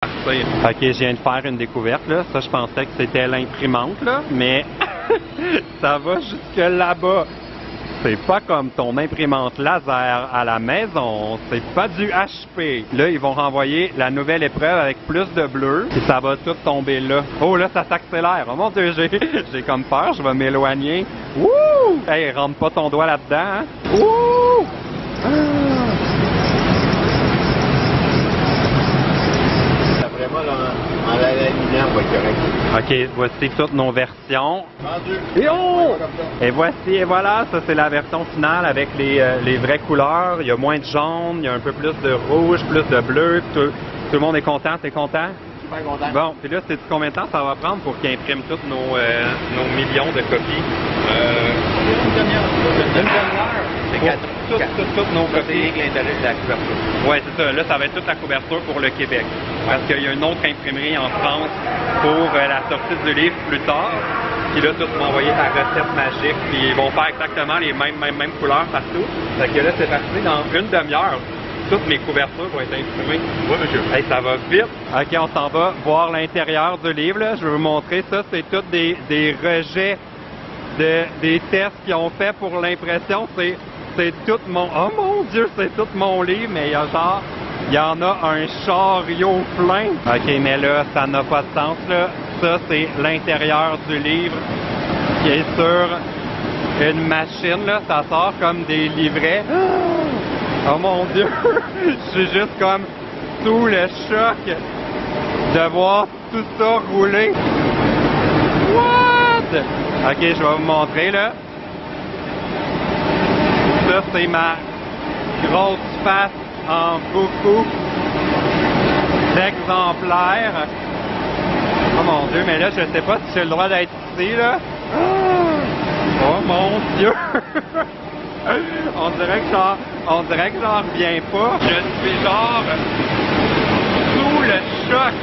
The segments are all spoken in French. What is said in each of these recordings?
Ok, je viens de faire une découverte, là. Ça, je pensais que c'était l'imprimante, là, mais ça va jusque là-bas. C'est pas comme ton imprimante laser à la maison, c'est pas du HP. Là, ils vont renvoyer la nouvelle épreuve avec plus de bleu, et ça va tout tomber là. Oh là, ça s'accélère. Oh mon Dieu, j'ai comme peur, je vais m'éloigner. Wouh! Hey, rentre pas ton doigt là-dedans, hein? Wouh! Vraiment, là, en l'alignant, on va être correct. Ok, voici toutes nos versions. Vendu. Et oh! Et voici, et voilà, ça c'est la version finale avec les vraies couleurs. Il y a moins de jaune, il y a un peu plus de rouge, plus de bleu. Tout le monde est content, t'es content? Super content. Bon, puis là, sais-tu combien de temps ça va prendre pour qu'ils impriment tous nos millions de copies? Une demi-heure. Une demi-heure? Toutes nos copies. L'intérêt de la couverture. Oui, c'est ça. Là, ça va être toute la couverture pour le Québec. Parce qu'il y a une autre imprimerie en France pour la sortie du livre plus tard. Puis là, tous m'ont envoyé la recette magique. Puis ils vont faire exactement les mêmes couleurs partout. Fait que là, c'est parti. Dans une demi-heure, toutes mes couvertures vont être imprimées. Oui, monsieur. Hey, ça va vite. OK, on s'en va voir l'intérieur du livre. Là. Je vais vous montrer ça. C'est tous des rejets des tests qu'ils ont fait pour l'impression. C'est tout mon... Oh mon Dieu, c'est tout mon livre, mais il y en a un chariot plein. OK, mais là, ça n'a pas de sens, là. Ça, c'est l'intérieur du livre qui est sur une machine, là. Ça sort comme des livrets. Oh mon Dieu! Je suis juste comme sous le choc de voir tout ça rouler. What? OK, je vais vous montrer, là. Ça, c'est ma grosse face en beaucoup d'exemplaires. Oh mon Dieu, mais là, je sais pas si j'ai le droit d'être ici, là. Oh mon Dieu! On dirait que j'en reviens pas. Je suis genre sous le choc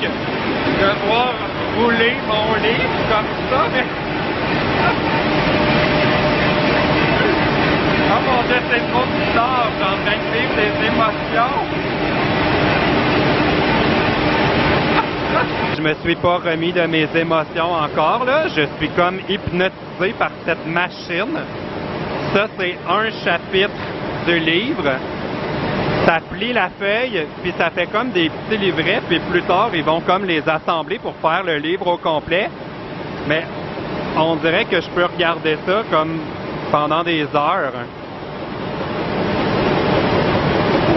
de voir rouler mon livre comme ça, mais... Oh mon Dieu, c'est trop bizarre, je suis en train de vivre des émotions. Je me suis pas remis de mes émotions encore, là. Je suis comme hypnotisé par cette machine. Ça, c'est un chapitre du livre. Ça plie la feuille, puis ça fait comme des petits livrets, puis plus tard, ils vont comme les assembler pour faire le livre au complet. Mais on dirait que je peux regarder ça comme pendant des heures.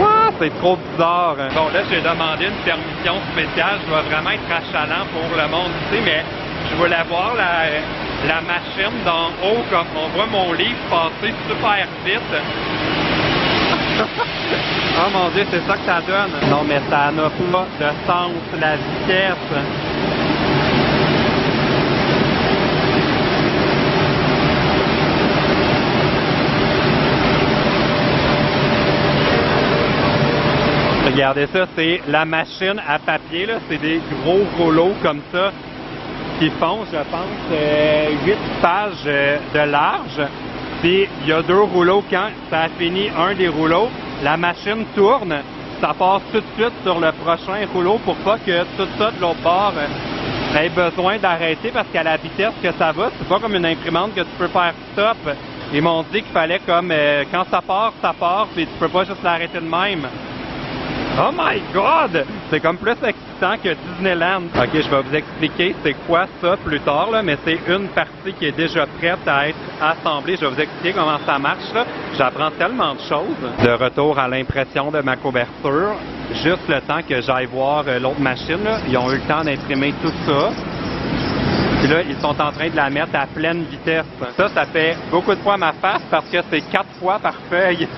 Wow, c'est trop bizarre. Bon, là, j'ai demandé une permission spéciale. Je dois vraiment être achalant pour le monde ici, mais je voulais voir la machine d'en haut, comme on voit mon livre passer super vite. Oh mon Dieu, c'est ça que ça donne. Non, mais ça n'a pas de sens, la vitesse. Regardez ça, c'est la machine à papier, là. C'est des gros rouleaux comme ça qui font, je pense, 8 pages de large. Puis il y a 2 rouleaux. Quand ça a fini un des rouleaux, la machine tourne, ça passe tout de suite sur le prochain rouleau pour pas que tout ça de l'autre bord ait besoin d'arrêter parce qu'à la vitesse que ça va, c'est pas comme une imprimante que tu peux faire stop. Ils m'ont dit qu'il fallait comme quand ça part, puis tu peux pas juste l'arrêter de même. Oh my God! C'est comme plus excitant que Disneyland. OK, je vais vous expliquer c'est quoi ça plus tard, là, mais c'est une partie qui est déjà prête à être assemblée. Je vais vous expliquer comment ça marche, là. J'apprends tellement de choses. De retour à l'impression de ma couverture, juste le temps que j'aille voir l'autre machine, là. Ils ont eu le temps d'imprimer tout ça. Puis là, ils sont en train de la mettre à pleine vitesse. Ça fait beaucoup de fois ma face parce que c'est 4 fois par feuille.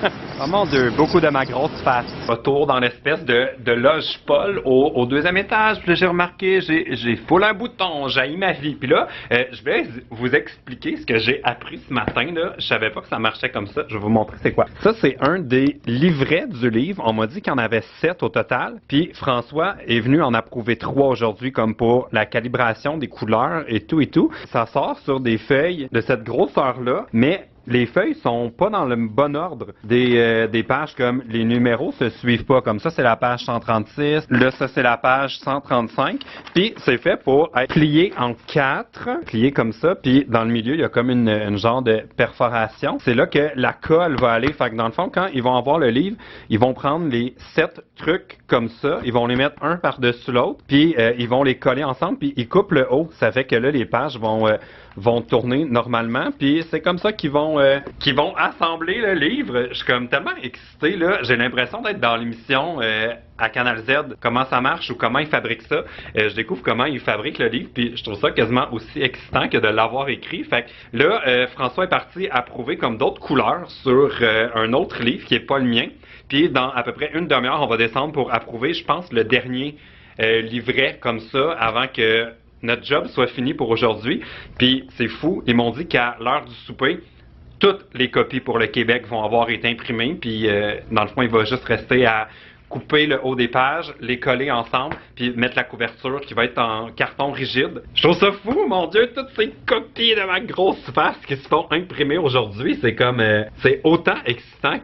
Oh mon Dieu, beaucoup de ma grosse face. Retour dans l'espèce de loge Paul au 2e étage. Puis là, j'ai remarqué, j'ai full un bouton, j'ai ma vie. Puis là, je vais vous expliquer ce que j'ai appris ce matin. Là. Je savais pas que ça marchait comme ça. Je vais vous montrer c'est quoi. Ça, c'est un des livrets du livre. On m'a dit qu'il y en avait 7 au total. Puis François est venu en approuver 3 aujourd'hui, comme pour la calibration des couleurs et tout et tout. Ça sort sur des feuilles de cette grosseur-là, mais les feuilles sont pas dans le bon ordre. Des pages comme les numéros se suivent pas. Comme ça, c'est la page 136. Là, ça, c'est la page 135. Puis, c'est fait pour être plié en 4, plié comme ça. Puis, dans le milieu, il y a comme une genre de perforation. C'est là que la colle va aller. Fait que dans le fond, quand ils vont avoir le livre, ils vont prendre les 7 trucs comme ça. Ils vont les mettre un par-dessus l'autre. Puis, ils vont les coller ensemble. Puis, ils coupent le haut. Ça fait que là, les pages vont tourner normalement. Puis, c'est comme ça qu'ils vont assembler le livre. Je suis comme tellement excité, là. J'ai l'impression d'être dans l'émission à Canal Z, comment ça marche ou comment ils fabriquent ça. Je découvre comment ils fabriquent le livre, puis je trouve ça quasiment aussi excitant que de l'avoir écrit. Fait que là, François est parti approuver comme d'autres couleurs sur un autre livre qui est pas le mien. Puis dans à peu près une demi-heure, on va descendre pour approuver, je pense, le dernier livret comme ça avant que notre job soit fini pour aujourd'hui. Puis c'est fou, ils m'ont dit qu'à l'heure du souper, toutes les copies pour le Québec vont avoir été imprimées, puis dans le fond, il va juste rester à couper le haut des pages, les coller ensemble, puis mettre la couverture qui va être en carton rigide. Je trouve ça fou, mon Dieu, toutes ces copies de ma grosse face qui se font imprimer aujourd'hui, c'est comme, c'est autant excitant